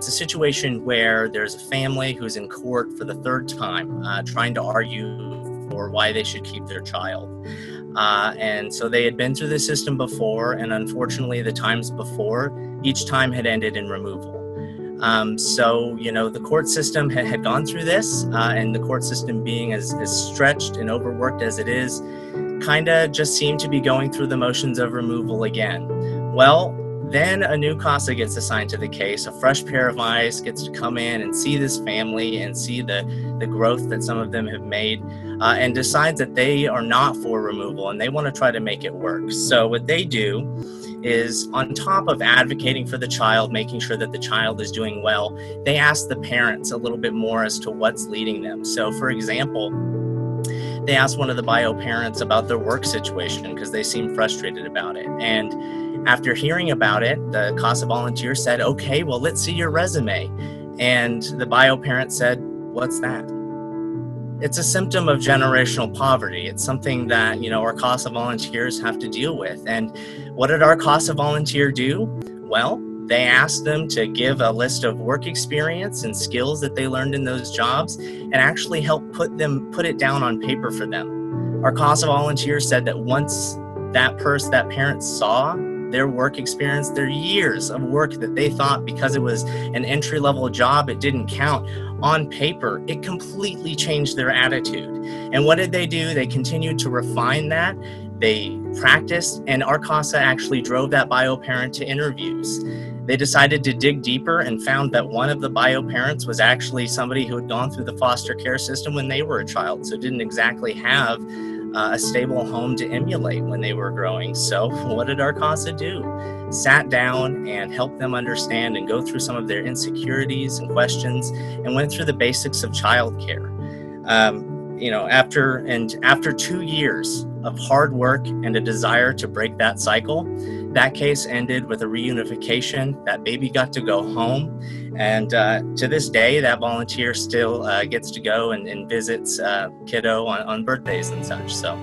It's a situation where there's a family who's in court for the third time, trying to argue for why they should keep their child. And so they had been through the system before, and unfortunately, the times before, each time had ended in removal. So the court system had gone through this, and the court system being as stretched and overworked as it is, kind of just seemed to be going through the motions of removal again. Well, then a new CASA gets assigned to the case. A fresh pair of eyes gets to come in and see this family and see the growth that some of them have made, and decides that they are not for removal and they want to try to make it work. So what they do is, on top of advocating for the child, making sure that the child is doing well, they ask the parents a little bit more as to what's leading them. So, for example, they asked one of the bio parents about their work situation because they seemed frustrated about it. And after hearing about it, the CASA volunteer said, "Okay, well, let's see your resume." And the bio parent said, "What's that?" It's a symptom of generational poverty. It's something that, our CASA volunteers have to deal with. And what did our CASA volunteer do? Well, they asked them to give a list of work experience and skills that they learned in those jobs and actually help put it down on paper for them. Our CASA volunteers said that once that parent saw their work experience, their years of work that they thought, because it was an entry-level job, it didn't count, on paper, it completely changed their attitude. And what did they do? They continued to refine that. They practiced, and our CASA actually drove that bio parent to interviews. They decided to dig deeper and found that one of the bio parents was actually somebody who had gone through the foster care system when they were a child, so didn't exactly have a stable home to emulate when they were growing. So what did our CASA do? Sat down and helped them understand and go through some of their insecurities and questions, and went through the basics of childcare. After 2 years of hard work and a desire to break that cycle, that case ended with a reunification. That baby got to go home. And to this day, that volunteer still gets to go and visits kiddo on birthdays and such. So.